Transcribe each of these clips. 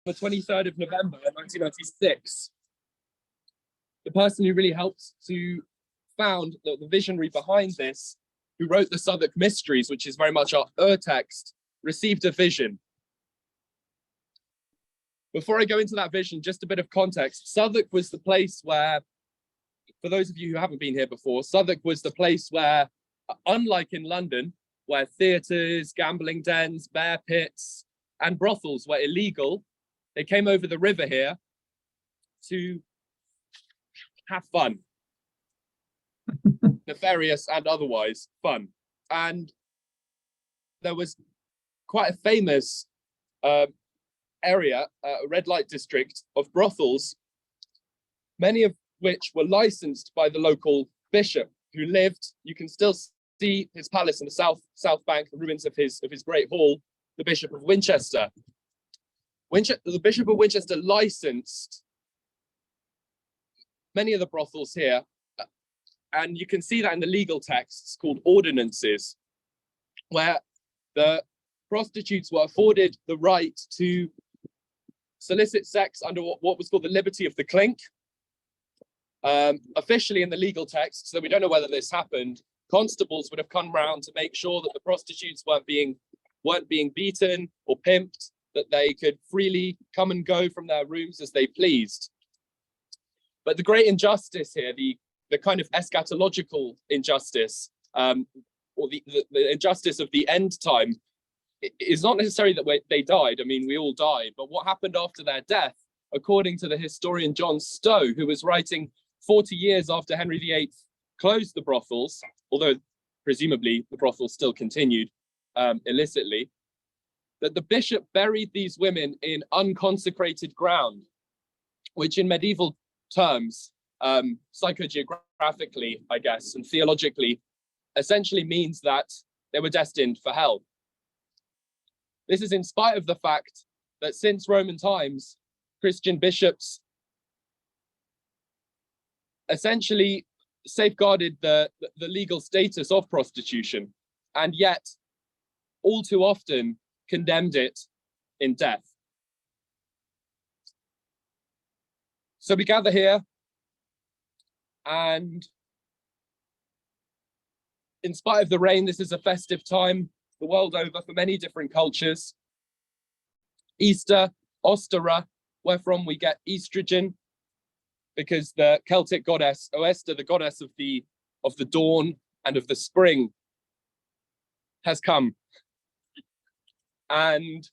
the 23rd of November 1996. The person who really helped to found the visionary behind this, who wrote the Southwark Mysteries, which is very much our text, received a vision. Before I go into that vision, just a bit of context. Southwark was the place where, for those of you who haven't been here before, Southwark was the place where, unlike in London, where theatres, gambling dens, bear pits, and brothels were illegal, they came over the river here to have fun. Nefarious and otherwise fun. And there was quite a famous area, a red light district of brothels, many of which were licensed by the local bishop who lived. You can still see his palace in the south bank, the ruins of his great hall, the Bishop of Winchester. The Bishop of Winchester licensed many of the brothels here, and you can see that in the legal texts called ordinances, where the prostitutes were afforded the right to solicit sex under what was called the liberty of the clink. Officially in the legal text, so we don't know whether this happened, constables would have come round to make sure that the prostitutes weren't being beaten or pimped, that they could freely come and go from their rooms as they pleased. But the great injustice here, the kind of eschatological injustice, or the injustice of the end time, is not necessarily that they died. I mean, we all died, but what happened after their death, according to the historian John Stowe, who was writing 40 years after Henry VIII closed the brothels, although presumably the brothels still continued illicitly, that the bishop buried these women in unconsecrated ground, which in medieval terms, psychogeographically, I guess, and theologically, essentially means that they were destined for hell. This is in spite of the fact that since Roman times, Christian bishops essentially safeguarded the legal status of prostitution, and yet all too often condemned it in death. So we gather here, and in spite of the rain, this is a festive time the world over for many different cultures. Easter, Ostara, where from we get estrogen, because the Celtic goddess Oesta, the goddess of the dawn and of the spring, has come. And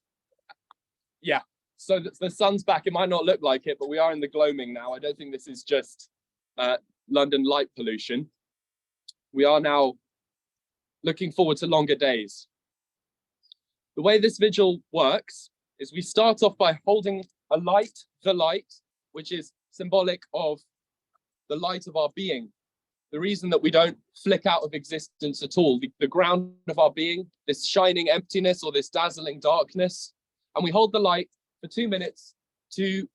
yeah, so the sun's back. It might not look like it, but we are in the gloaming now. I don't think this is just London light pollution. We are now looking forward to longer days. The way this vigil works is we start off by holding a light, the light, which is symbolic of the light of our being. The reason that we don't flick out of existence at all, the ground of our being, this shining emptiness or this dazzling darkness. And we hold the light for 2 minutes to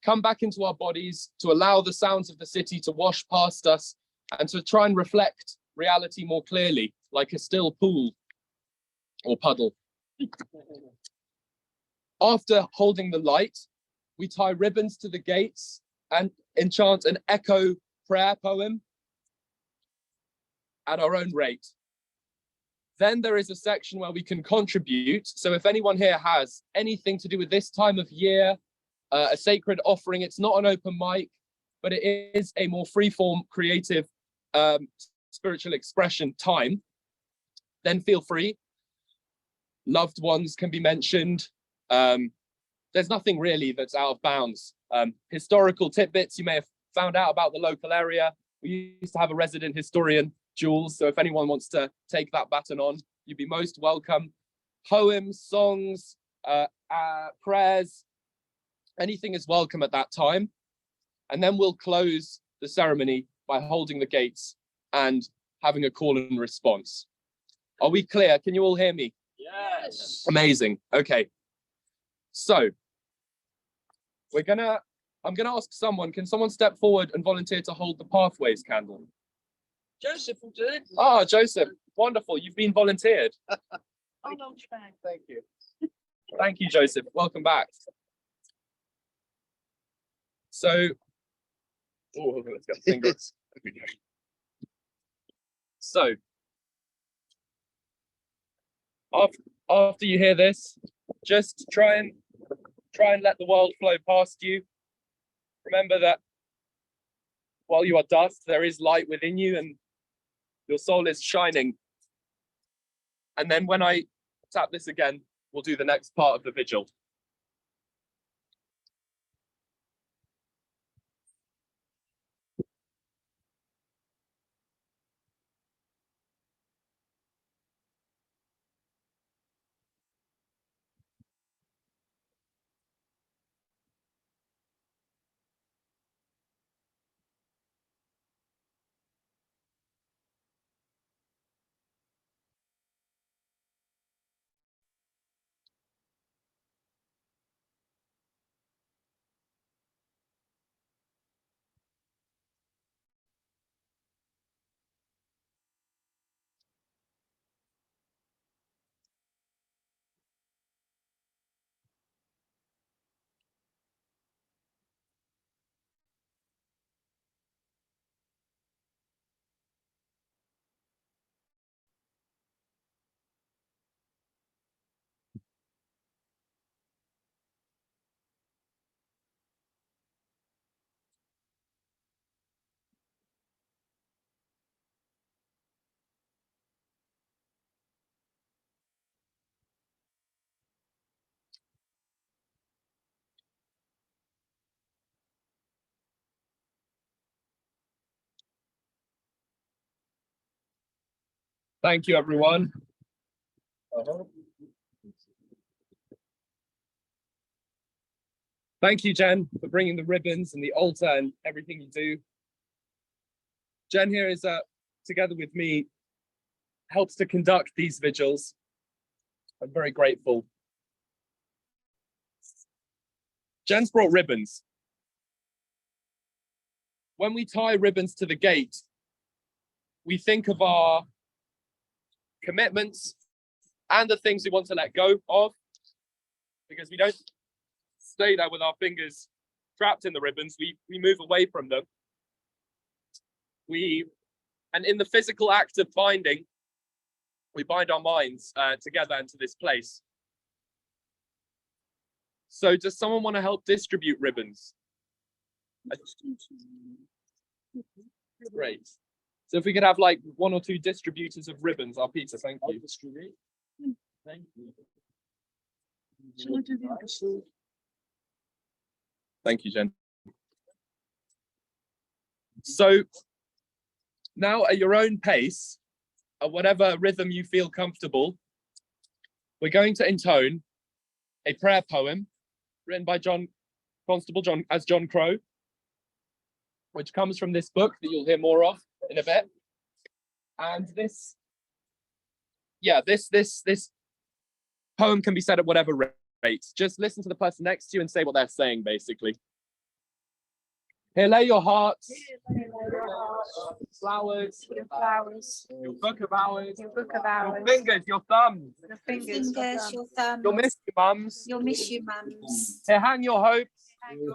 come back into our bodies, to allow the sounds of the city to wash past us and to try and reflect reality more clearly, like a still pool or puddle. After holding the light, we tie ribbons to the gates and enchant an echo prayer poem at our own rate. Then there is a section where we can contribute. So if anyone here has anything to do with this time of year, a sacred offering, it's not an open mic, but it is a more free-form, creative, spiritual expression time, then feel free. Loved ones can be mentioned. There's nothing really that's out of bounds. Historical tidbits you may have found out about the local area. We used to have a resident historian, Jules, so if anyone wants to take that baton on, you'd be most welcome. Poems, songs, prayers, anything is welcome at that time. And then we'll close the ceremony by holding the gates and having a call and response. Are we clear? Can you all hear me? Yes. Amazing. Okay. So I'm gonna ask someone, can someone step forward and volunteer to hold the Pathways candle? Joseph will do it. Ah, Joseph, wonderful. You've been volunteered. Oh, no, thank you. Thank you, Joseph. Welcome back. So, let's get the finger. So, after you hear this, just try and let the world flow past you. Remember that while you are dust, there is light within you and your soul is shining. And then when I tap this again, we'll do the next part of the vigil. Thank you, everyone. Thank you, Jen, for bringing the ribbons and the altar and everything you do. Jen here is, together with me, helps to conduct these vigils. I'm very grateful. Jen's brought ribbons. When we tie ribbons to the gate, we think of our commitments and the things we want to let go of, because we don't stay there with our fingers trapped in the ribbons. We move away from them. And in the physical act of binding, we bind our minds together into this place. So does someone want to help distribute ribbons? Great. So if we could have like 1 or 2 distributors of ribbons, our Peter, thank you. Thank you. Shall I do the other side? Thank you, Jen. So now at your own pace, at whatever rhythm you feel comfortable, we're going to intone a prayer poem written by John Crow, which comes from this book that you'll hear more of in a bit. And this poem can be said at whatever rate. Just listen to the person next to you and say what they're saying, basically. Here lay your hearts, flowers, your flowers, your book of hours, your book of hours, your fingers, your thumbs, your fingers, your thumbs, your miss you mums, your miss you mums. here hang your hopes,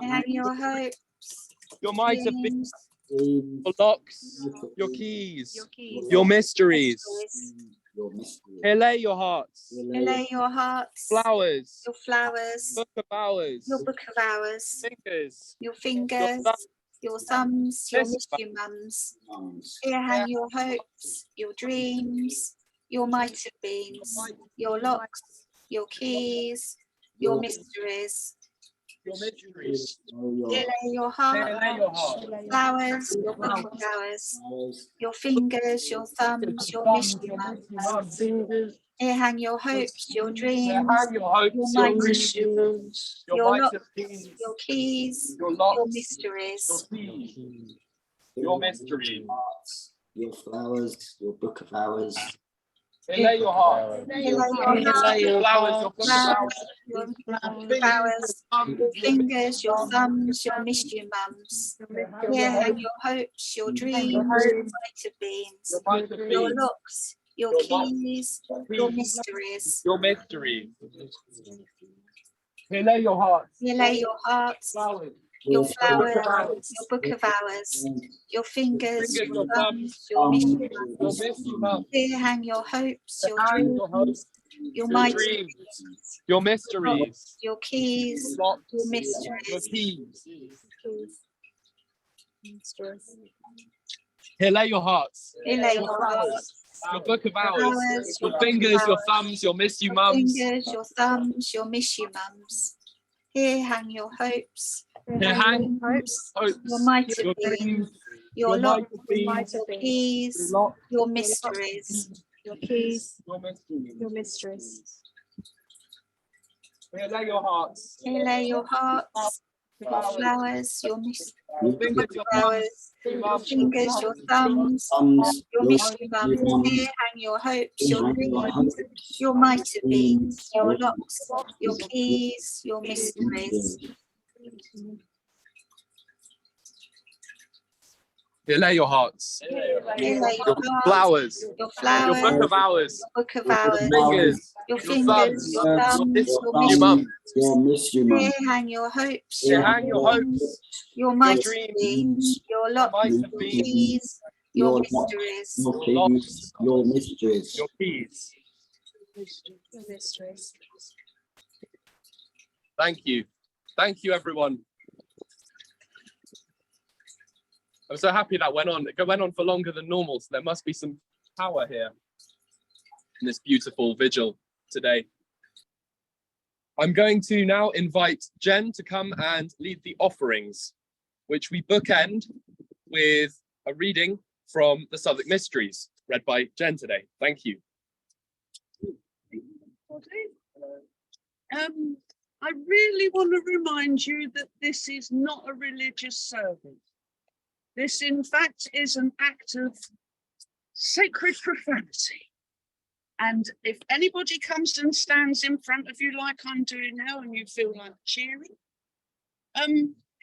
Hang your hopes, your might have been, dreams, your locks, your keys, your keys, your mysteries. mysteries. Here lay your hearts, Here lay your hearts, flowers, your flowers, book of hours, your book of hours, fingers, your fingers, your thumbs, your miss you mums. Here hang your hopes, your dreams, your might have beens, your locks, your keys, your mysteries. your mysteries. Here lay your heart, Here lay your heart, flowers, your book of flowers, your fingers, your thumbs, your miss you mums. Here hang your hopes, your here dreams, hang your hopes, your your might dreams, your your might locks, have been, your keys, your your locks, mysteries. your keys, your mysteries. Your flowers, your book of hours. Here lay your heart, Here lay your heart, your flowers, your book of flowers, hours, your flowers, your fingers, your thumbs, your miss you mums. Here hang your hopes, your dreams, your might have beens, your might have your been, locks, your keys, your mysteries. your mysteries. Here lay your heart, Here lay your hearts, flowers, your flowers, your book of hours, your fingers, your thumbs, your mystery mums. Here hang your hopes, your dreams, your mighty beams, your mysteries, your keys, locks, your your mysteries. keys. Mysteries. Here lay your hearts, Here lay your hearts, your book of hours, flowers, your book of fingers, your hours, thumbs, your miss you your mums. fingers, your thumbs, your miss you mums. Here hang your hopes, Here hang Hopes. hopes, your mighty your beams, dreams, your locks, beams, your keys, your locks, your mysteries. Your keys. your mysteries. Your mysteries. Here lay your hearts, Here lay your hearts, your flowers, your your fingers, your flowers, your fingers, your thumbs, your mystery mums. Here hang your hopes, your dreams, your mighty beams, your locks, your keys, your mysteries. Here lay your hearts, Here lay your your hearts, flowers, your your flowers, book of hours, book of your hours, fingers, your your fingers, your thumbs, your you mum. mysteries. Here hang your hopes, Here hang your hopes, your mighty dreams, beams, your locks, mighty your beams, keys, your mysteries. Your keys, your mysteries. your keys. Your mysteries. Thank you. Thank you, everyone. I'm so happy that went on. It went on for longer than normal, so there must be some power here in this beautiful vigil today. I'm going to now invite Jen to come and lead the offerings, which we bookend with a reading from the Southwark Mysteries, read by Jen today. Thank you. I really want to remind you that this is not a religious service. This, in fact, is an act of sacred profanity. And if anybody comes and stands in front of you like I'm doing now and you feel like cheering,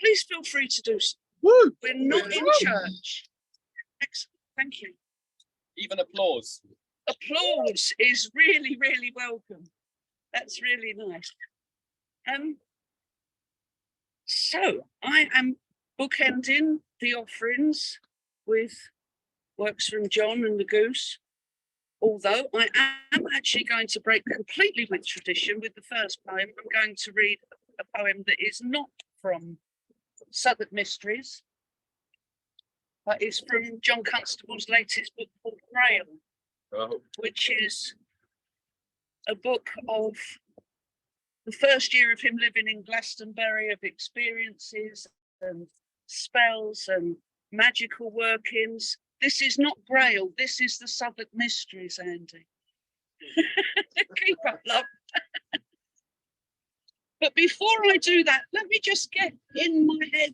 please feel free to do so. Woo! We're not in church. Excellent, thank you. Even applause. Applause is really, really welcome. That's really nice. So I am bookending the offerings with works from John and the Goose, although I am actually going to break completely with tradition with the first poem. I'm going to read a poem that is not from Southwark Mysteries, but is from John Constable's latest book called Grail, which is a book of the first year of him living in Glastonbury, of experiences and spells and magical workings. This is not Grail, this is the Southwark Mysteries, Andy. Keep up, love. But before I do that, let me just get in my head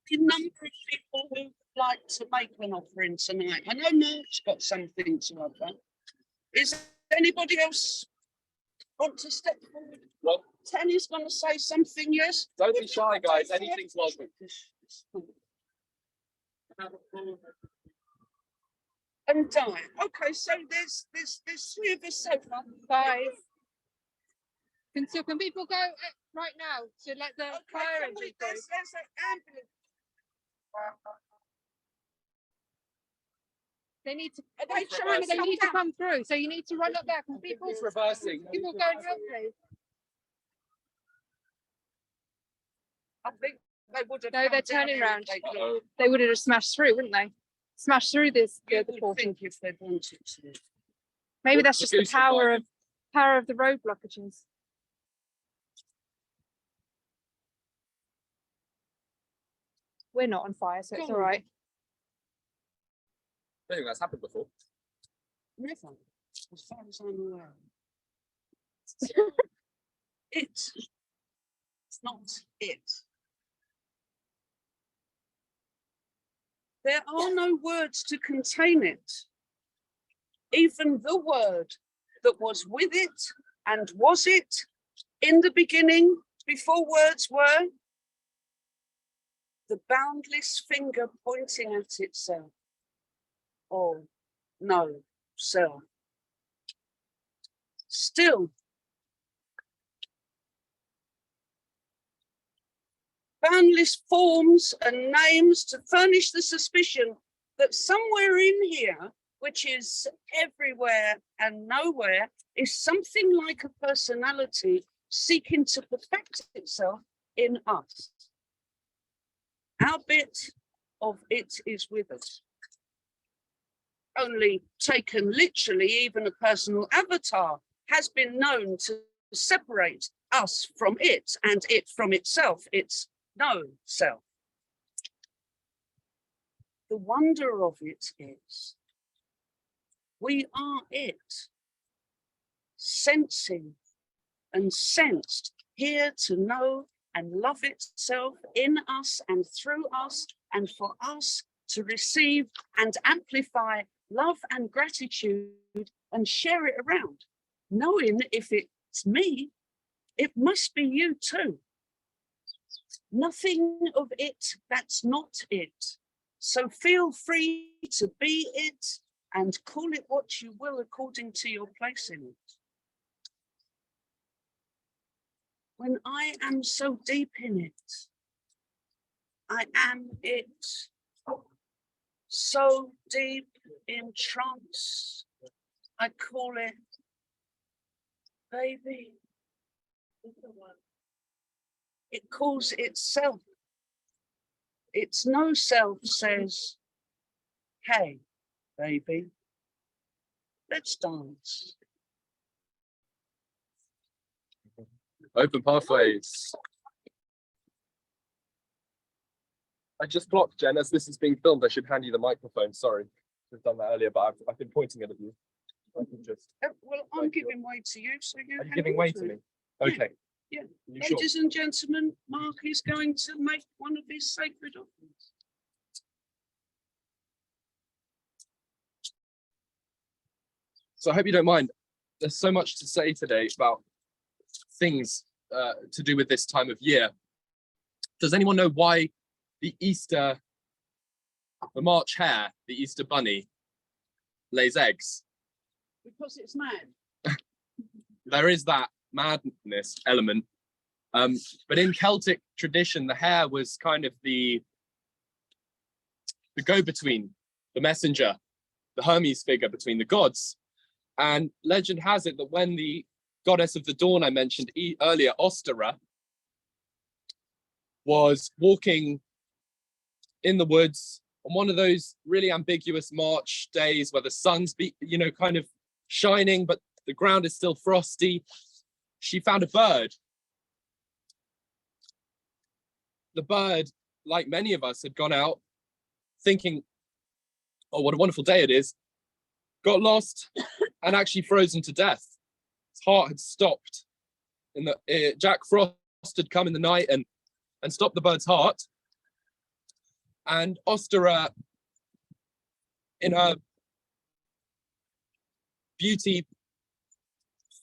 the number of people who would like to make an offering tonight. I know Mark's got something to offer. Is anybody else want to step forward? Well, Tanya's going to say something, yes? don't be shy, guys. Anything's welcome. And Di. Okay, so there's 3 of us so far. 5. Can people go right now to let the fire engine go? There's an ambulance. They need to. Are they They trying to need to come through. So you need to run up there. Can people? It's reversing. People go and help, please. I think they would have. No, they're come down turning here round. if they could. They would have just smashed through, wouldn't they? Smashed through this You the would portal. think if they wanted to. Maybe that's The just the goose will power of the road blockages. We're not on fire, so it's all right. I don't think that's happened before. Never, as far as I'm aware. It's not it. There are no words to contain it. Even the word that was with it and was it in the beginning, before words were, the boundless finger pointing at itself. Oh, no, self. Still, boundless forms and names to furnish the suspicion that somewhere in here, which is everywhere and nowhere, is something like a personality seeking to perfect itself in us. Our bit of it is with us. Only taken literally, even a personal avatar has been known to separate us from it and it from itself, its no self. The wonder of it is we are it, sensing and sensed, here to know and love itself in us and through us, and for us to receive and amplify love and gratitude and share it around, knowing if it's me, it must be you too. Nothing of it that's not it. So feel free to be it and call it what you will according to your place in it. When I am so deep in it, I am it. So deep in trance, I call it baby. It calls itself. Its no self says, hey, baby, let's dance. Open pathways. I just blocked, Jen, as this is being filmed. I should hand you the microphone. Sorry, I've done that earlier, but I've been pointing it at you. I can just. Well, I'm giving way to you, so you. Are you giving way to me? Okay. Yeah. You sure? Ladies and gentlemen, Mark is going to make one of his sacred offerings. So I hope you don't mind. There's so much to say today about things to do with this time of year. Does anyone know why the March hare, the Easter bunny, lays eggs? Because it's mad. There is that madness element. But in Celtic tradition, the hare was kind of the go-between, the messenger, the Hermes figure between the gods. And legend has it that when the goddess of the dawn I mentioned earlier, Ostara, was walking in the woods on one of those really ambiguous March days where the sun's kind of shining, but the ground is still frosty, she found a bird. The bird, like many of us, had gone out thinking, oh, what a wonderful day it is, got lost and actually frozen to death. His heart had stopped. Jack Frost had come in the night and stopped the bird's heart. And Ostara, in her beauty,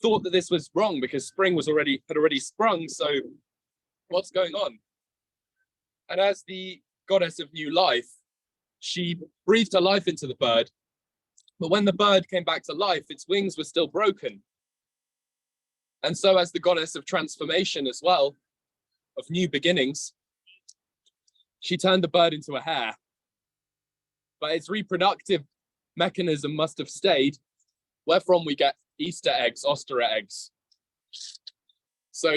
thought that this was wrong because spring had already sprung. So what's going on? And as the goddess of new life, she breathed her life into the bird. But when the bird came back to life, its wings were still broken. And so as the goddess of transformation as well, of new beginnings, she turned the bird into a hare. But its reproductive mechanism must have stayed, wherefrom we get Easter eggs, Ostara eggs. So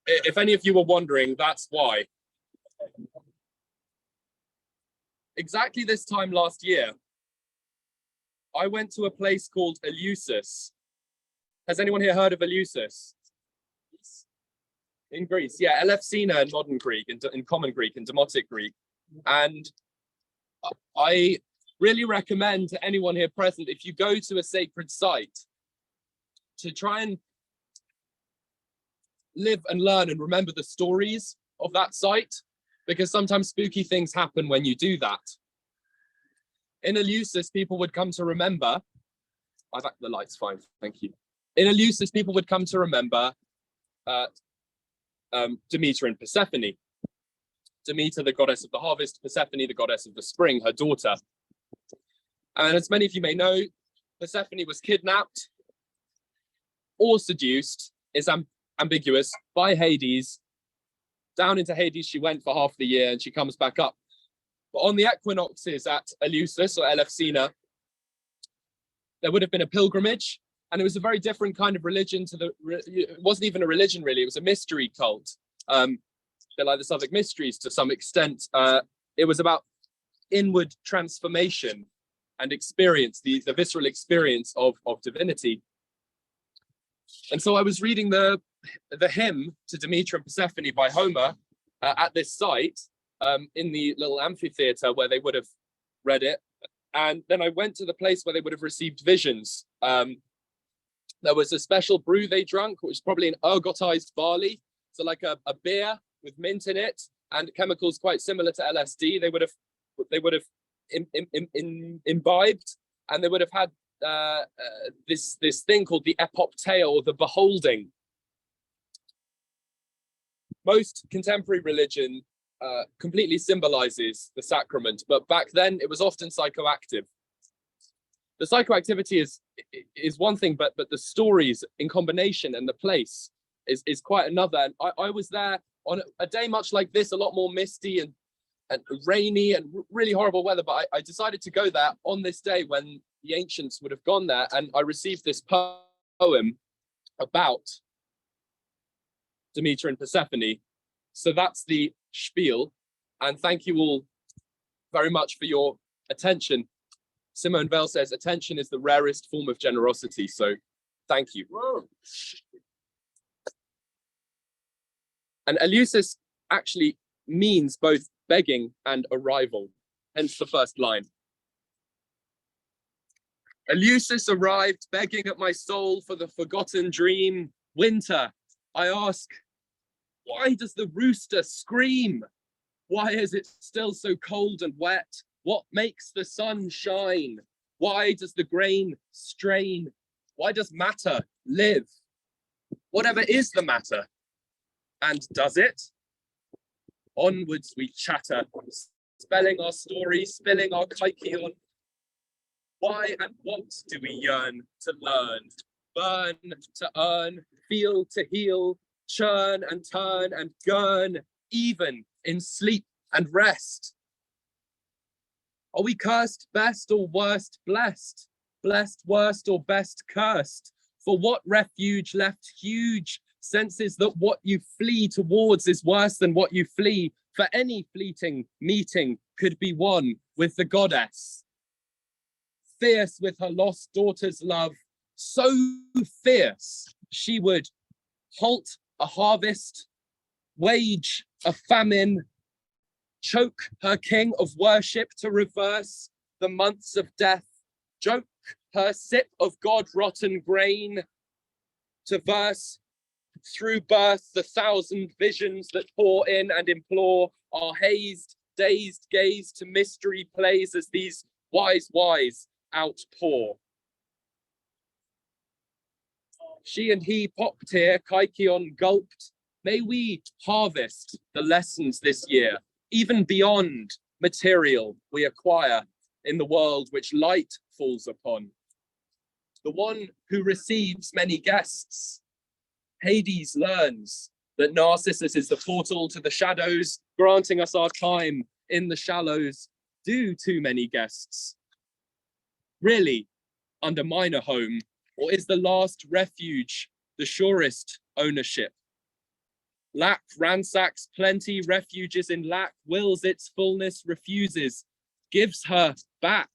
if any of you were wondering, that's why. Exactly this time last year, I went to a place called Eleusis. Has anyone here heard of Eleusis? In Greece, yeah, Elefsina in modern Greek, in Common Greek, in Demotic Greek. And I really recommend to anyone here present, if you go to a sacred site, to try and live and learn and remember the stories of that site, because sometimes spooky things happen when you do that. In Eleusis, people would come to remember, I think the light's fine, thank you. In Eleusis, people would come to remember Demeter and Persephone. Demeter, the goddess of the harvest, Persephone, the goddess of the spring, her daughter. And as many of you may know, Persephone was kidnapped or seduced, is ambiguous, by Hades down into Hades she went for half the year, and she comes back up. But on the equinoxes at Eleusis or Elefsina, there would have been a pilgrimage, and it was a very different kind of religion to it wasn't even a religion really, it was a mystery cult. They're like the Southwark Mysteries to some extent. It was about inward transformation and experience, the visceral experience of divinity. And so I was reading the hymn to Demeter and Persephone by Homer at this site in the little amphitheater where they would have read it. And then I went to the place where they would have received visions. There was a special brew they drank, which was probably an ergotized barley. So like a beer with mint in it and chemicals quite similar to LSD. They would have imbibed, and they would have had this thing called the epopteo, or the beholding. Most contemporary religion completely symbolizes the sacrament, but back then it was often psychoactive. The psychoactivity is one thing, but the stories in combination and the place is quite another. And I was there on a day much like this, a lot more misty and rainy and really horrible weather, but I decided to go there on this day when the ancients would have gone there, and I received this poem about Demeter and Persephone. So that's the spiel, and thank you all very much for your attention. Simone Weil says attention is the rarest form of generosity, so thank you. Whoa. And Eleusis actually means both begging and arrival, hence the first line. Eleusis arrived, begging at my soul for the forgotten dream. Winter, I ask, why does the rooster scream? Why is it still so cold and wet? What makes the sun shine? Why does the grain strain? Why does matter live? Whatever is the matter, and does it? Onwards we chatter, spelling our story, spilling our kykeon. Why and what do we yearn to learn? Burn to earn, feel to heal, churn and turn and gurn, even in sleep and rest. Are we cursed best or worst blessed? Blessed worst or best cursed? For what refuge left huge senses that what you flee towards is worse than what you flee? For any fleeting meeting could be won with the goddess. Fierce with her lost daughter's love, so fierce she would halt a harvest, wage a famine, choke her king of worship to reverse the months of death, choke her sip of God-rotten grain to verse through birth the thousand visions that pour in and implore our hazed, dazed gaze to mystery plays as these wise outpour. She and he popped here, Kykeon gulped. May we harvest the lessons this year, even beyond material we acquire in the world which light falls upon. The one who receives many guests, Hades learns that Narcissus is the portal to the shadows, granting us our time in the shallows. Do too many guests really undermine a home, or is the last refuge the surest ownership? Lack ransacks plenty, refuges in lack, wills its fullness, refuses, gives her back.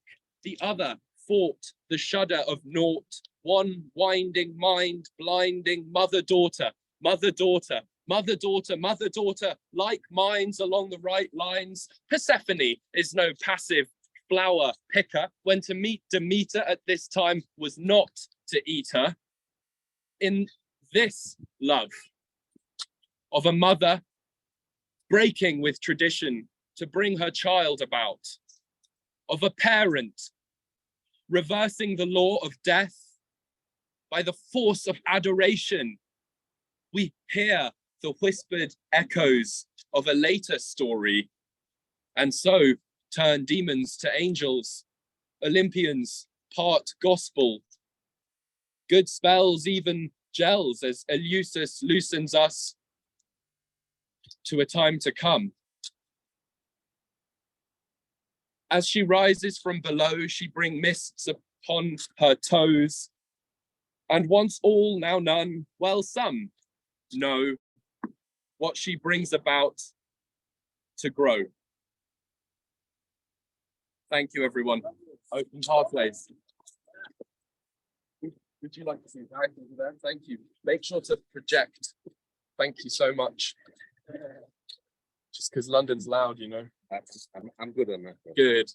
The other fought the shudder of naught, one winding mind, blinding mother-daughter, mother-daughter, mother-daughter, mother-daughter, like minds along the right lines. Persephone is no passive flower picker, when to meet Demeter at this time was not to eat her. In this love of a mother breaking with tradition to bring her child about, of a parent reversing the law of death by the force of adoration, we hear the whispered echoes of a later story, and so turn demons to angels, Olympians part gospel. Good spells even gels as Eleusis loosens us to a time to come. As she rises from below, she brings mists upon her toes. And once all, now none, well, some know what she brings about to grow. Thank you, everyone. Open pathways. Would you like to see that over there? Thank you. Make sure to project. Thank you so much. Just because London's loud, you know. I'm good on that. Good.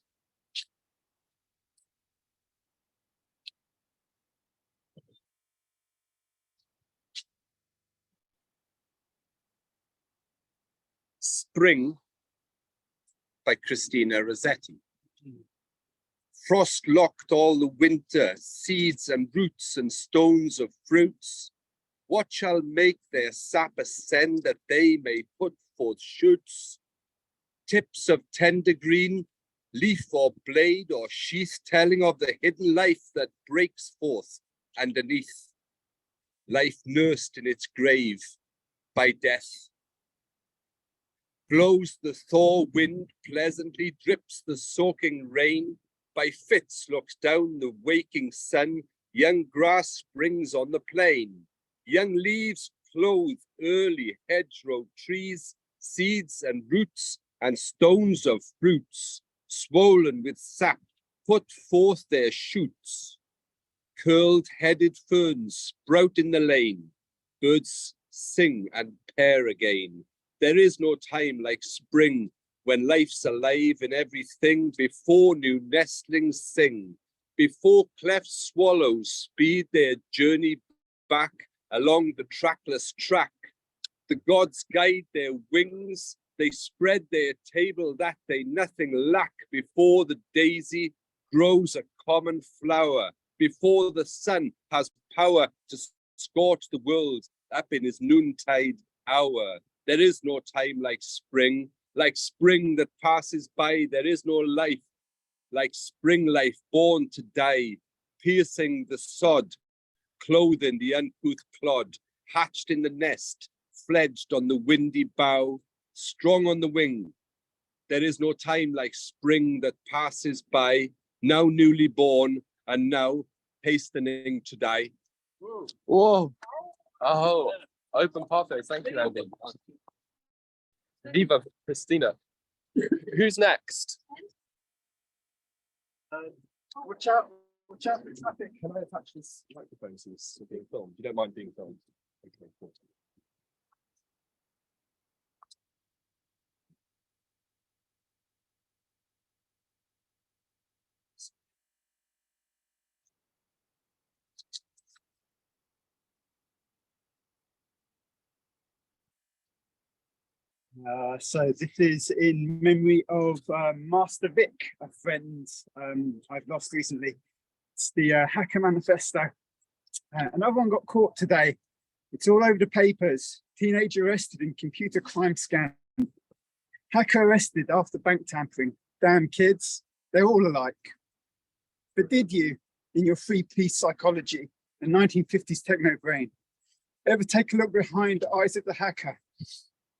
Spring by Christina Rossetti. Frost locked all the winter, seeds and roots and stones of fruits. What shall make their sap ascend that they may put forth shoots? Tips of tender green, leaf or blade or sheath, telling of the hidden life that breaks forth underneath. Life nursed in its grave by death. Blows the thaw wind pleasantly, drips the soaking rain. By fits looks down the waking sun. Young grass springs on the plain. Young leaves clothe early hedgerow trees. Seeds and roots and stones of fruits, swollen with sap, put forth their shoots. Curled-headed ferns sprout in the lane. Birds sing and pair again. There is no time like spring, when life's alive in everything, before new nestlings sing, before cleft swallows speed their journey back along the trackless track. The gods guide their wings, they spread their table that they nothing lack, before the daisy grows a common flower, before the sun has power to scorch the world up in his noontide hour. There is no time like spring that passes by. There is no life like spring life, born to die, piercing the sod, clothing the uncouth clod, hatched in the nest, fledged on the windy bough, strong on the wing. There is no time like spring that passes by, now newly born and now hastening to die. Whoa. Oh, open pathways. Thank you, Andy. Viva Christina. Who's next? Watch out. Watch out for traffic. Can I attach this microphone so this is being filmed? You don't mind being filmed? Okay, cool. So this is in memory of Master Vic, a friend I've lost recently. It's the Hacker Manifesto. Another one got caught today. It's all over the papers. Teenager arrested in computer crime scam. Hacker arrested after bank tampering. Damn kids, they're all alike. But did you, in your three-piece psychology and 1950s techno brain, ever take a look behind the eyes of the hacker?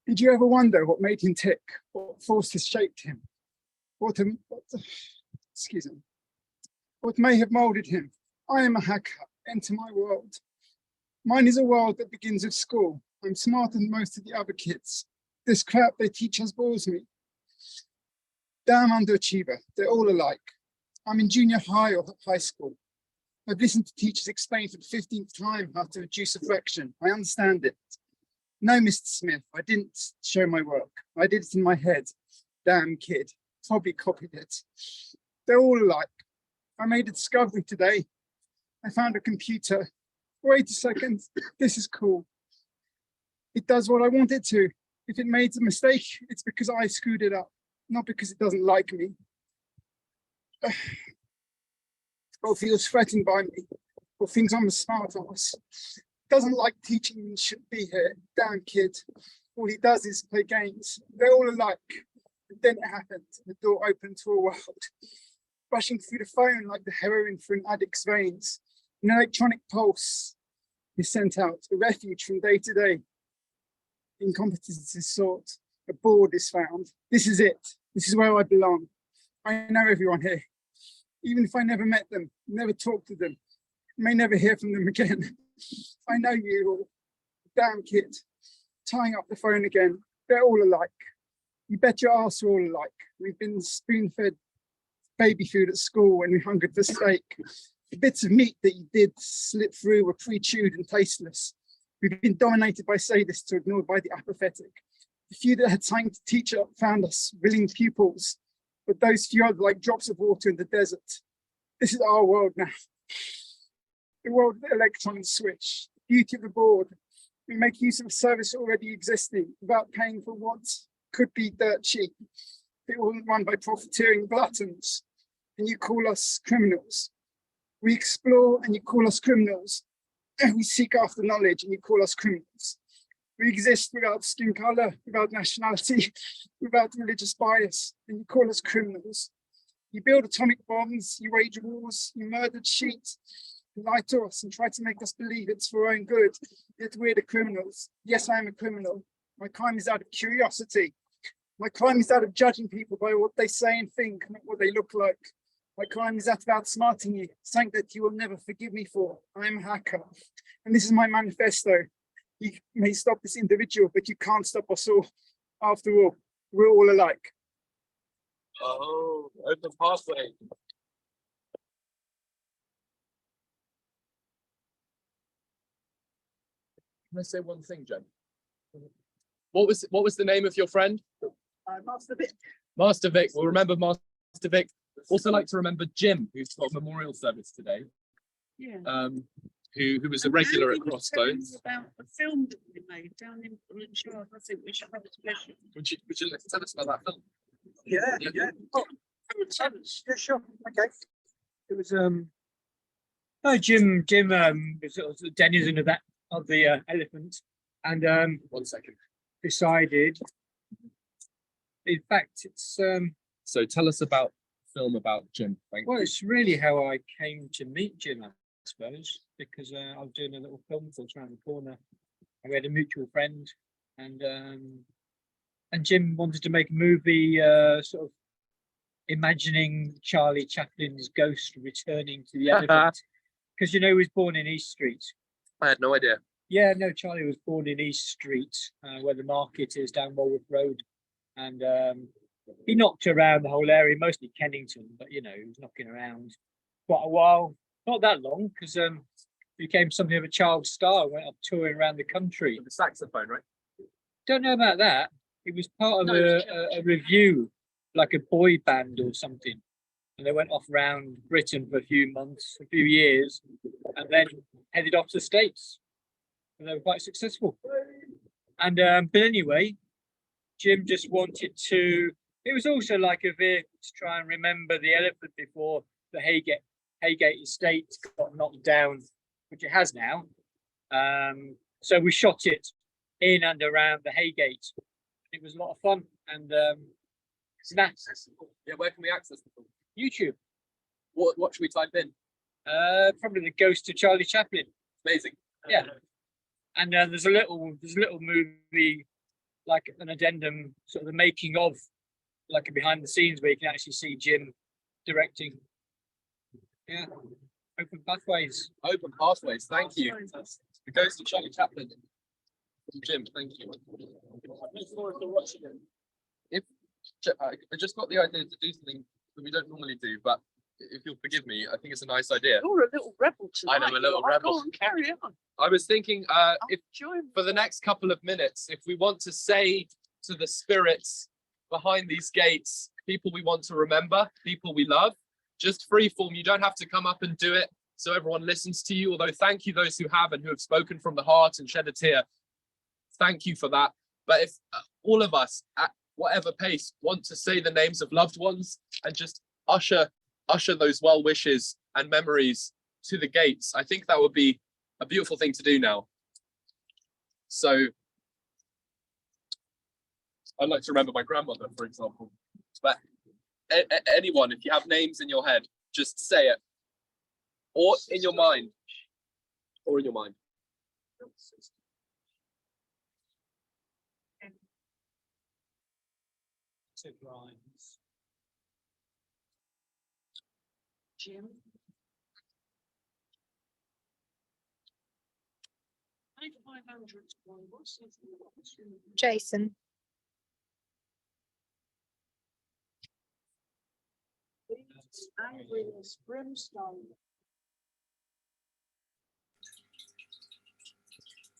Did you ever wonder what made him tick? What forces shaped him? What may have molded him? I am a hacker. Enter my world. Mine is a world that begins with school. I'm smarter than most of the other kids. This crap they teach us bores me. Damn underachiever. They're all alike. I'm in junior high or high school. I've listened to teachers explain for the 15th time how to reduce a fraction. I understand it. No, Mr. Smith, I didn't show my work. I did it in my head. Damn kid, probably copied it. They're all alike. I made a discovery today. I found a computer. Wait a second, this is cool. It does what I want it to. If it made a mistake, it's because I screwed it up, not because it doesn't like me. Or feels threatened by me, or thinks I'm a smart ass. Doesn't like teaching and shouldn't be here. Damn kid. All he does is play games. They're all alike. And then it happened. The door opened to a world. Rushing through the phone like the heroin through an addict's veins. An electronic pulse is sent out, a refuge from day to day. Incompetence is sought. a board is found. This is it. This is where I belong. I know everyone here. Even if I never met them, never talked to them, may never hear from them again. I know you all. Damn kid. Tying up the phone again. They're all alike. You bet your arse we're all alike. We've been spoon-fed baby food at school when we hungered for steak. The bits of meat that you did slip through were pre-chewed and tasteless. We've been dominated by sadists or ignored by the apathetic. The few that had time to teach up found us willing pupils, but those few are like drops of water in the desert. This is our world now. The world of the electron switch, the beauty of the board. We make use of a service already existing without paying for what could be dirt cheap. It wasn't run by profiteering gluttons, and you call us criminals. We explore and you call us criminals. We seek after knowledge and you call us criminals. We exist without skin color, without nationality, without religious bias, and you call us criminals. You build atomic bombs, you wage wars, you murdered sheep, you lie to us and try to make us believe it's for our own good, yet we're the criminals. Yes, I am a criminal. My crime is out of curiosity. My crime is out of judging people by what they say and think, not what they look like. My crime is out of outsmarting you, something that you will never forgive me for. I am a hacker, and this is my manifesto. You may stop this individual, but you can't stop us all. After all, we're all alike. Oh, open pathway. Can I say one thing, Jen? What was the name of your friend? Master Vic. Master Vic. We'll remember Master Vic. Also like to remember Jim, who's got a memorial service today. Yeah. Who was a regular at Andy was telling Crossbones. me about a film that we made down in Bullingshire. I think we should have a special. Would you like to tell us about that film? Yeah. Oh, Tell us. yeah, sure. Okay. It was no Jim was sort of the denizen of the elephant, and 1 second. decided. In fact, it's So tell us about the film about Jim. Thank well, you. it's really how I came to meet Jim, I suppose, because I was doing a little film course around the corner, and we had a mutual friend, and Jim wanted to make a movie, sort of imagining Charlie Chaplin's ghost returning to the elephant, because he was born in East Street. I had no idea. Yeah, no, Charlie was born in East Street, where the market is down Walworth Road, and he knocked around the whole area, mostly Kennington, but he was knocking around quite a while, not that long, because he became something of a child star, went up touring around the country. The saxophone, right? Don't know about that. He was part of a review, like a boy band or something, and they went off around Britain for a few months, a few years, and then headed off to the States, and they were quite successful. And but anyway, Jim just wanted to. It was also like a vehicle to try and remember the elephant before the Haygate estate got knocked down, which it has now. So we shot it in and around the Haygate. It was a lot of fun, and it's accessible. Yeah, where can we access the film? YouTube. What should we type in? Probably the Ghost of Charlie Chaplin. Amazing. Yeah. And there's a little movie, like an addendum, sort of the making of, like a behind the scenes, where you can actually see Jim directing. Yeah. Open pathways. Open pathways. Thank you. The Ghost of Charlie Chaplin. Jim, thank you. I look forward to watching it. I just got the idea to do something that we don't normally do, but if you'll forgive me, I think it's a nice idea. You're a little rebel tonight. I know, a little Go rebel. on, carry on. I was thinking, if Join. for the next couple of minutes, if we want to say to the spirits behind these gates, people we want to remember, people we love, just free form. You don't have to come up and do it so everyone listens to you. Although thank you those who have and who have spoken from the heart and shed a tear. Thank you for that. But if all of us at whatever pace want to say the names of loved ones and just usher those well wishes and memories to the gates, I think that would be a beautiful thing to do now. So I'd like to remember my grandmother, for example. But anyone, if you have names in your head, just say it. Or in your mind. Or in your mind. to Grimes. Jim. 500. What's this? Jason. Angriness, brimstone.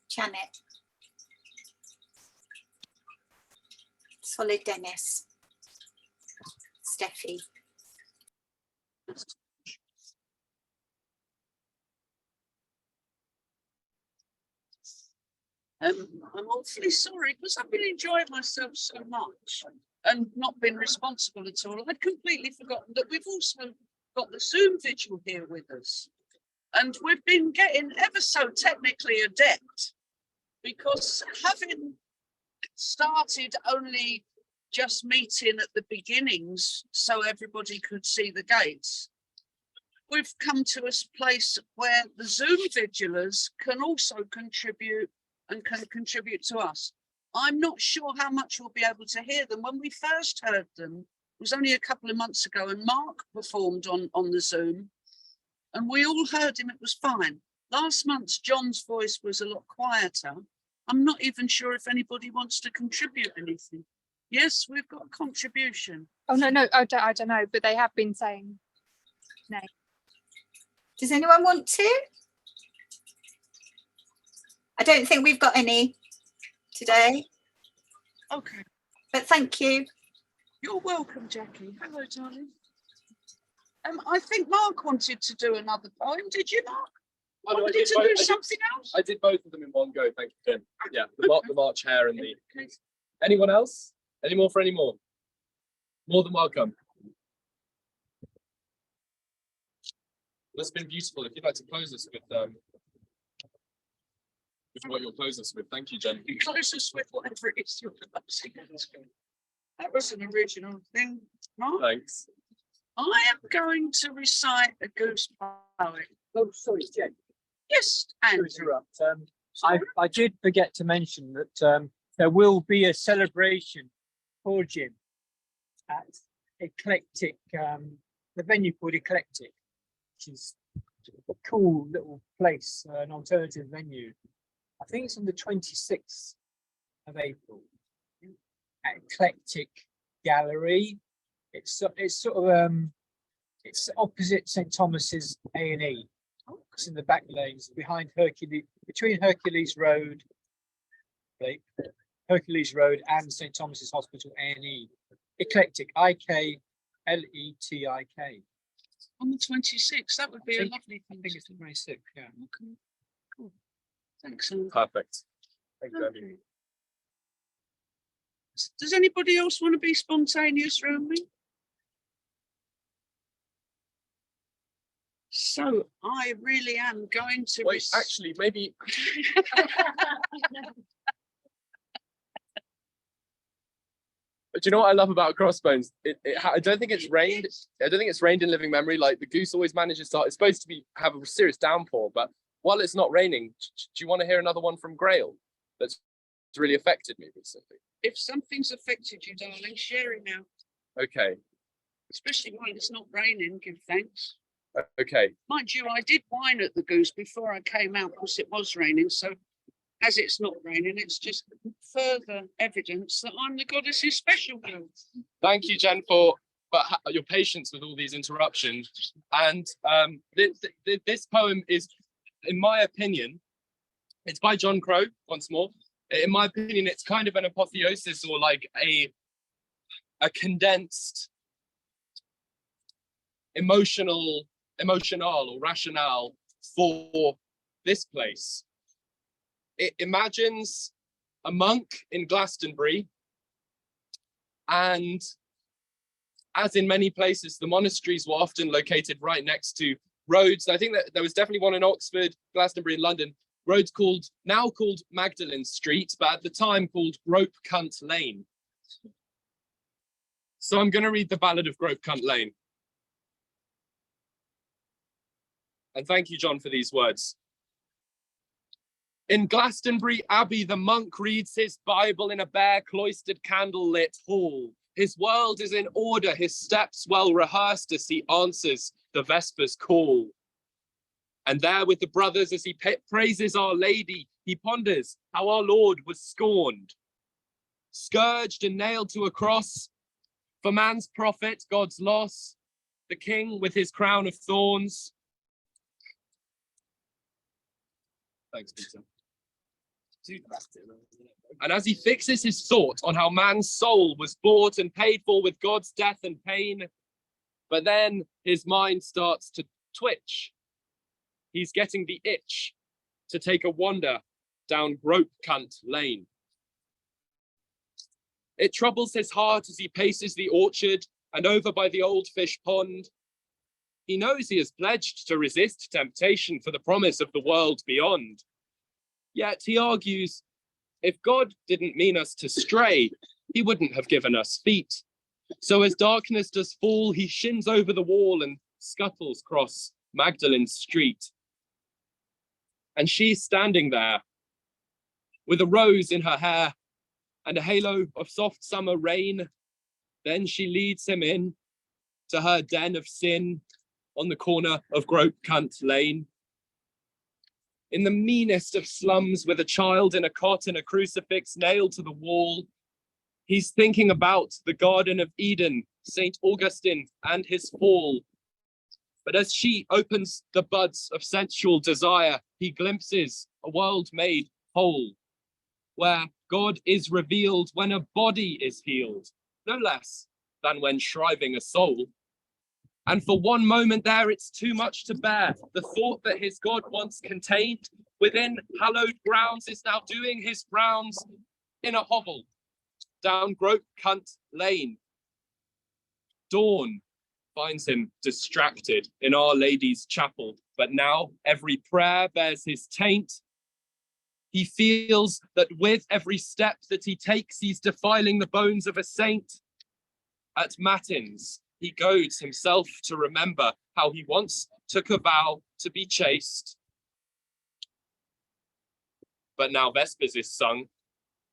Janet. Solid Dennis. Steffi. I'm awfully sorry because I've been enjoying myself so much and not been responsible at all. I'd completely forgotten that we've also got the Zoom vigil here with us. And we've been getting ever so technically adept because having started only just meeting at the beginnings so everybody could see the gates, we've come to a place where the Zoom vigilers can also contribute and can contribute to us. I'm not sure how much we'll be able to hear them. When we first heard them, it was only a couple of months ago, and Mark performed on the Zoom, and we all heard him, it was fine. Last month, John's voice was a lot quieter. I'm not even sure if anybody wants to contribute anything. Yes, we've got a contribution. Oh no, I don't know, but they have been saying no. Does anyone want to? I don't think we've got any today, Okay, but thank you. you're welcome, Jackie. Hello, darling. I think Mark wanted to do another poem. Did you, Mark? Oh, no, I Wanted did to both- do I did- something else? I did both of them in one go. Thank you, Jen. Yeah, the March Hare and the. Okay. Anyone else? Any more for any more? More than welcome. That's been beautiful. If you'd like to close us with what you'll close us with. Thank you, Jen. You close us with whatever it is you're closing us with. That was an original thing, Mark. Thanks. I am going to recite a goose poem. Oh, sorry, Jen. Yes, To Andrew. interrupt. I did forget to mention that there will be a celebration for Jim at Eclectic, the venue called Eclectic, which is a cool little place, an alternative venue. I think it's on the 26th of April at Eclectic Gallery. It's sort of it's opposite St Thomas's A&E. It's in the back lanes behind between Hercules Road and St Thomas's Hospital A&E. Eclectic, IKLETIK. On the 26th, that would be a think- lovely I thing. think it's the 26th, yeah. Okay, cool. Thanks, Andrew. Perfect. Thank you, Andy. Okay. Does anybody else want to be spontaneous around me? So I really am going to. Wait, actually, maybe. But do you know what I love about Crossbones? I don't think it's rained. I don't think it's rained in living memory. Like the goose always manages to. It's supposed to have a serious downpour, but while it's not raining, do you want to hear another one from Grail that's really affected me recently? If something's affected you, darling, share it now. Okay. Especially while it's not raining, give thanks. Okay. Mind you, I did whine at the goose before I came out because it was raining. So as it's not raining, it's just further evidence that I'm the goddess's special girl. Thank you, Jen, for your patience with all these interruptions. And this poem is, in my opinion, it's by John Crow, once more. In my opinion, it's kind of an apotheosis or like a condensed emotional or rationale for this place. It imagines a monk in Glastonbury, and as in many places, the monasteries were often located right next to roads. I think that there was definitely one in Oxford, Glastonbury, and London. Roads now called Magdalen Street, but at the time called Grope Cunt Lane. So I'm going to read the Ballad of Grope Cunt Lane. And thank you, John, for these words. In Glastonbury Abbey, the monk reads his Bible in a bare cloistered candle-lit hall. His world is in order, his steps well rehearsed as he answers the Vespers call. And there with the brothers as he praises Our Lady, he ponders how our Lord was scorned, scourged and nailed to a cross. For man's profit, God's loss, the king with his crown of thorns. Thanks, Peter. And as he fixes his thought on how man's soul was bought and paid for with God's death and pain, but then his mind starts to twitch. He's getting the itch to take a wander down Grope Cunt Lane. It troubles his heart as he paces the orchard and over by the old fish pond. He knows he has pledged to resist temptation for the promise of the world beyond. Yet he argues, if God didn't mean us to stray, he wouldn't have given us feet. So as darkness does fall, he shins over the wall and scuttles across Magdalen Street. And she's standing there with a rose in her hair and a halo of soft summer rain. Then she leads him in to her den of sin on the corner of Grope Cunt Lane. In the meanest of slums with a child in a cot and a crucifix nailed to the wall, he's thinking about the Garden of Eden, St. Augustine and his fall. But as she opens the buds of sensual desire, he glimpses a world made whole, where God is revealed when a body is healed, no less than when shriving a soul. And for one moment there, it's too much to bear. The thought that his God once contained within hallowed grounds is now doing his rounds in a hovel down Grope Cunt Lane. Dawn finds him distracted in Our Lady's chapel, but now every prayer bears his taint. He feels that with every step that he takes, he's defiling the bones of a saint. At matins, he goads himself to remember how he once took a vow to be chaste. But now Vespers is sung,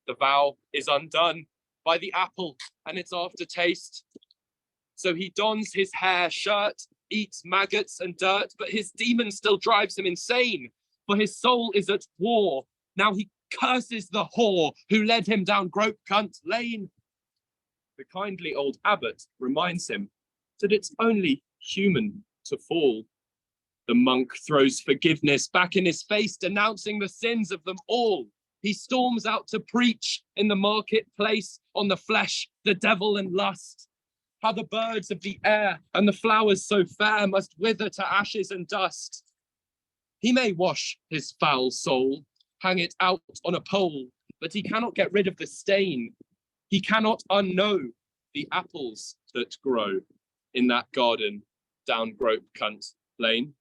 the vow is undone by the apple and its aftertaste. So he dons his hair shirt, eats maggots and dirt, but his demon still drives him insane, for his soul is at war. Now he curses the whore who led him down Grope Cunt Lane. The kindly old abbot reminds him that it's only human to fall. The monk throws forgiveness back in his face, denouncing the sins of them all. He storms out to preach in the marketplace on the flesh, the devil and lust. How the birds of the air and the flowers so fair must wither to ashes and dust. He may wash his foul soul, hang it out on a pole, but he cannot get rid of the stain. He cannot unknow the apples that grow in that garden down Grope Cunt Lane.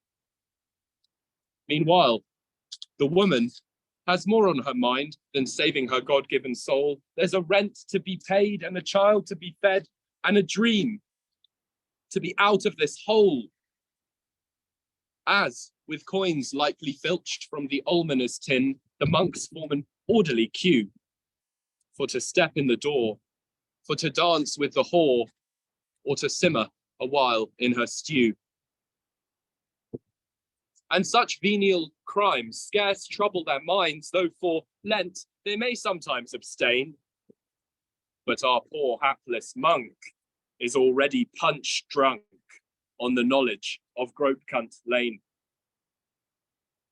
Meanwhile, the woman has more on her mind than saving her God-given soul. There's a rent to be paid and a child to be fed and a dream to be out of this hole. As, with coins likely filched from the almoner's tin, the monks form an orderly queue for to step in the door, for to dance with the whore, or to simmer a while in her stew. And such venial crimes scarce trouble their minds, though for Lent they may sometimes abstain. But our poor hapless monk is already punch drunk on the knowledge of Grope Cunt Lane.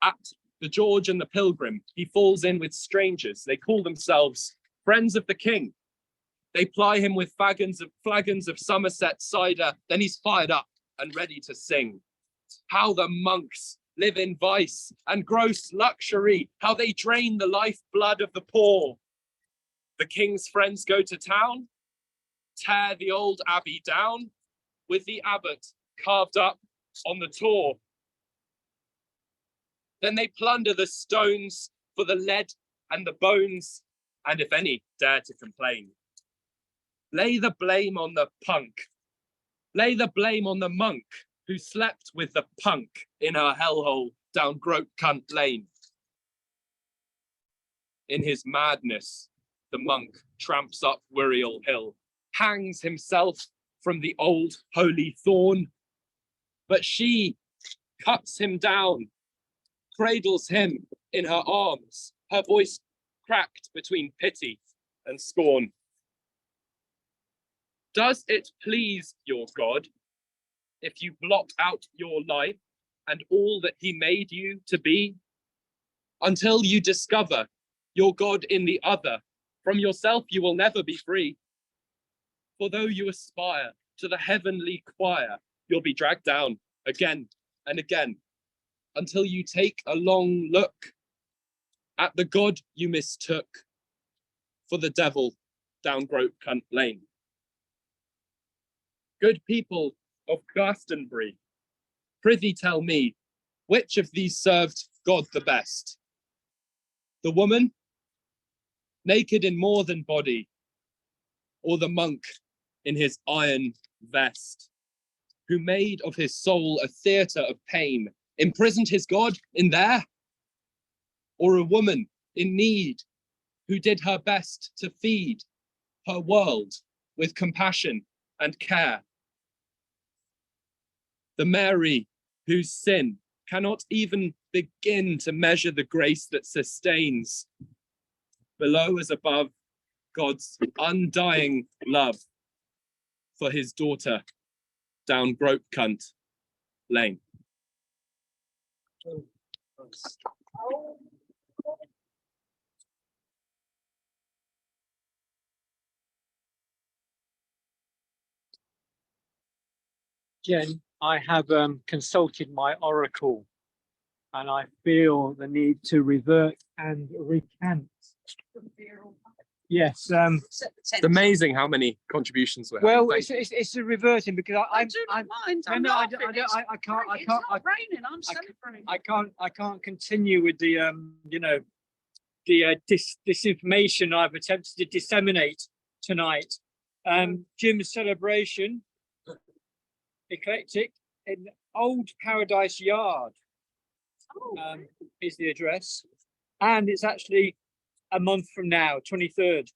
At the George and the Pilgrim, he falls in with strangers. They call themselves friends of the king. They ply him with flagons of Somerset cider. Then he's fired up and ready to sing. How the monks live in vice and gross luxury, how they drain the lifeblood of the poor. The king's friends go to town, tear the old abbey down, with the abbot carved up on the tor. Then they plunder the stones for the lead and the bones, and if any dare to complain, lay the blame on the punk, lay the blame on the monk who slept with the punk in her hellhole down Grope Cunt Lane. In his madness, the monk tramps up Wiriel Hill, hangs himself from the old holy thorn. But she cuts him down, cradles him in her arms, her voice cracked between pity and scorn. Does it please your God if you blot out your life and all that he made you to be, until you discover your God in the other? From yourself you will never be free. For though you aspire to the heavenly choir, you'll be dragged down again and again, until you take a long look at the God you mistook for the devil down Grope Cunt Lane. Good people of Glastonbury, prithee tell me, which of these served God the best? The woman, naked in more than body, or the monk in his iron vest, who made of his soul a theatre of pain, imprisoned his God in there? Or a woman in need, who did her best to feed her world with compassion and care? The Mary whose sin cannot even begin to measure the grace that sustains, below as above, God's undying love for his daughter down Grope Cunt Lane. Jen, I have consulted my oracle, and I feel the need to revert and recant. Yes. It's amazing how many contributions we have. Well, Thank it's a reverting because I do not mind. no, I'm no, I laughing. don't- It's I can't- great. I can't- It's not raining. I'm celebrating. I can't continue with the disinformation I've attempted to disseminate tonight. Jim's celebration, eclectic, in Old Paradise Yard, Oh, is the address, and it's actually a month from now, 23rd,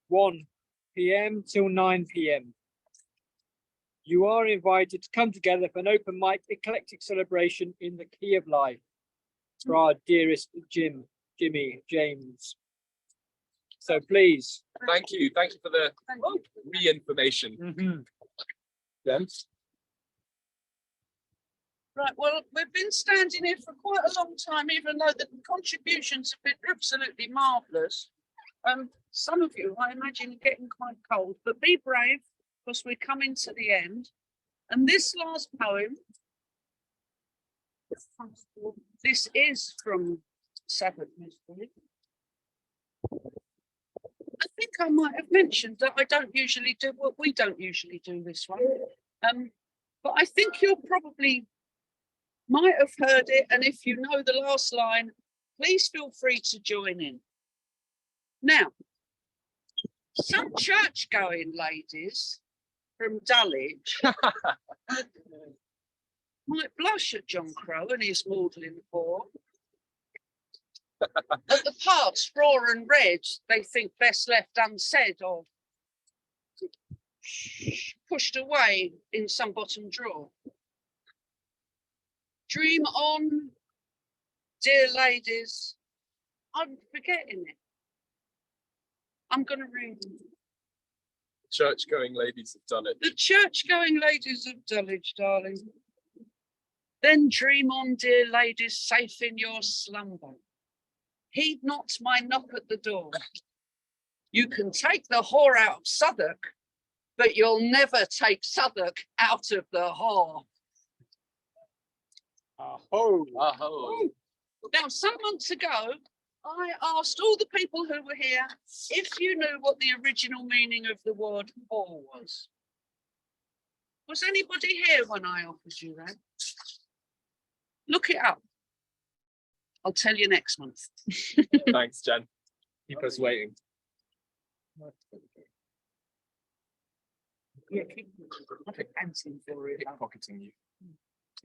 1 p.m. till 9 p.m. You are invited to come together for an open mic eclectic celebration in the key of life for our dearest Jimmy James. So please. Thank you for the re-information. Jen? right. Well, we've been standing here for quite a long time, even though the contributions have been absolutely marvellous. Some of you, I imagine, are getting quite cold, but be brave because we're coming to the end. And this last poem, this is from Sabbath Mystery. I think I might have mentioned that I don't usually do what we don't usually do this one. But I think you'll probably might have heard it. And if you know the last line, please feel free to join in. Now, some church-going ladies from Dulwich might blush at John Crow and his maudlin bore. At the parts raw and red, they think best left unsaid or pushed away in some bottom drawer. Dream on, dear ladies. I'm forgetting it. I'm going to read them. Church-going ladies have done it. The church-going ladies of Dulwich, darling. Then dream on, dear ladies, safe in your slumber. Heed not my knock at the door. You can take the whore out of Southwark, but you'll never take Southwark out of the whore. Aho. Aho. Now, some months ago, I asked all the people who were here if you knew what the original meaning of the word whore was. Was anybody here when I offered you that? Look it up. I'll tell you next month. Thanks, Jen. Keep us waiting. Pocketing you.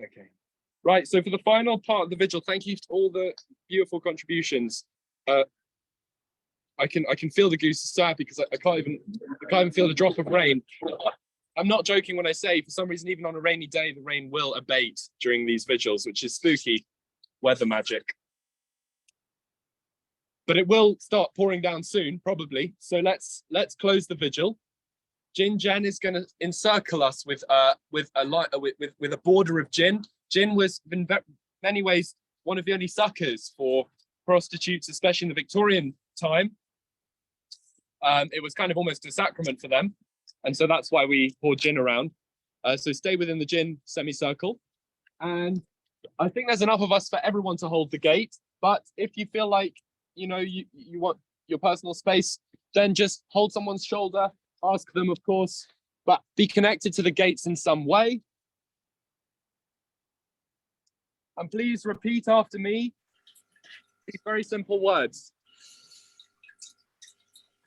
Okay. Right, so for the final part of the vigil, thank you to all the beautiful contributions. I can feel the gooses so happy because I can't even feel the drop of rain. I'm not joking when I say, for some reason, even on a rainy day, the rain will abate during these vigils, which is spooky weather magic. But it will start pouring down soon, probably. So let's close the vigil. Gin Jen is going to encircle us with a border of gin. Gin was in many ways one of the only suckers for prostitutes, especially in the Victorian time. It was kind of almost a sacrament for them, and so that's why we pour gin around. So stay within the gin semicircle, and I think there's enough of us for everyone to hold the gate. But if you feel like you want your personal space, then just hold someone's shoulder, ask them, of course, but be connected to the gates in some way. And please repeat after me these very simple words.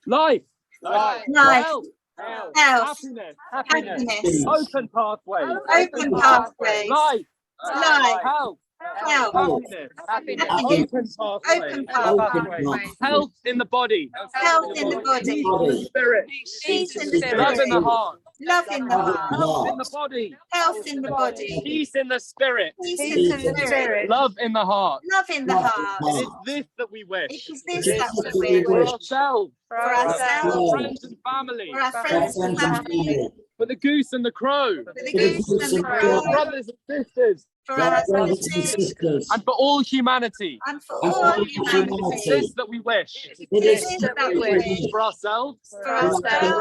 Life. Life. Health. Health. Happiness. Happiness. Open pathways. Open pathways. Life. Life. Health. Health. Happiness. Happiness. Open Open pathways. pathways. Health in the body. Health in the body. Spirit. Peace in the Love in the spirit. heart. Love in the heart. Health in the body. Health in the body. Peace in the spirit. Peace in the spirit. Love in the heart. Love in the heart. It is this that we wish. It is this that we For wish. ourselves. For For ourselves. our friends and family. For our friends and family. For the goose and the crow. For the goose and the For our crow. brothers and sisters. For our sisters. And for all humanity. And for all It is humanity. this that we wish. It is this that we wish. For ourselves. For For our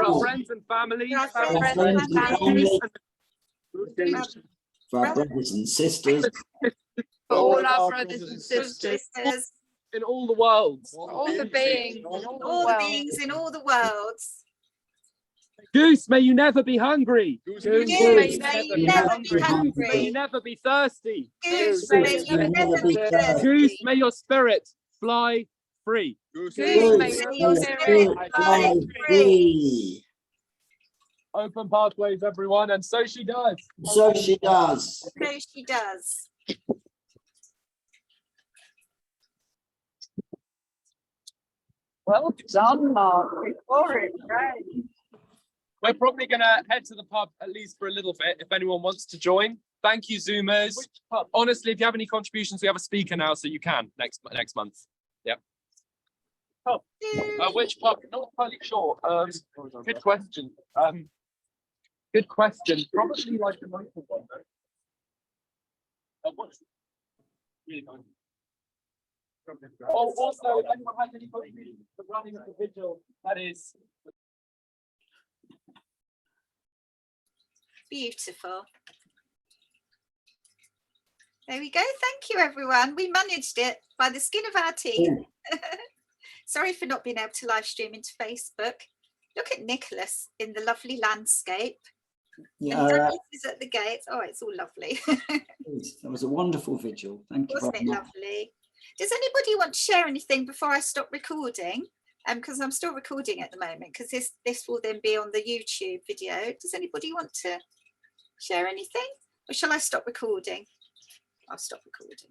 ourselves. friends and family. For our friends and family. For our brothers and sisters. For all our brothers and sisters. In all the worlds. All the beings. All the beings in all the worlds. Goose, may you never be hungry. Goose, may you never be May you hungry. never be thirsty. Goose, may you never be thirsty. Goose, may your spirit fly free. Goose, may your spirit fly free. Open pathways, everyone, and so she does. So she does. So she does. Well done, Mark. Great. We're probably going to head to the pub at least for a little bit if anyone wants to join. Thank you, Zoomers. Honestly, if you have any contributions, we have a speaker now, so you can next month. Yeah. Oh, which pub? Not entirely sure. Good question. Good question. Probably like the local one. What's really nice. Oh, also, if anyone has any contributions to running the vigil, that is. Beautiful. There we go. Thank you, everyone. We managed it by the skin of our teeth. Sorry for not being able to live stream into Facebook. Look at Nicholas in the lovely landscape. Yeah, And Dennis is at the gate. Oh, it's all lovely. that was a wonderful vigil. Thank you Wasn't very it much. lovely? Does anybody want to share anything before I stop recording? Because I'm still recording at the moment, because this will then be on the YouTube video. Does anybody want to share anything? Or shall I stop recording? I'll stop recording.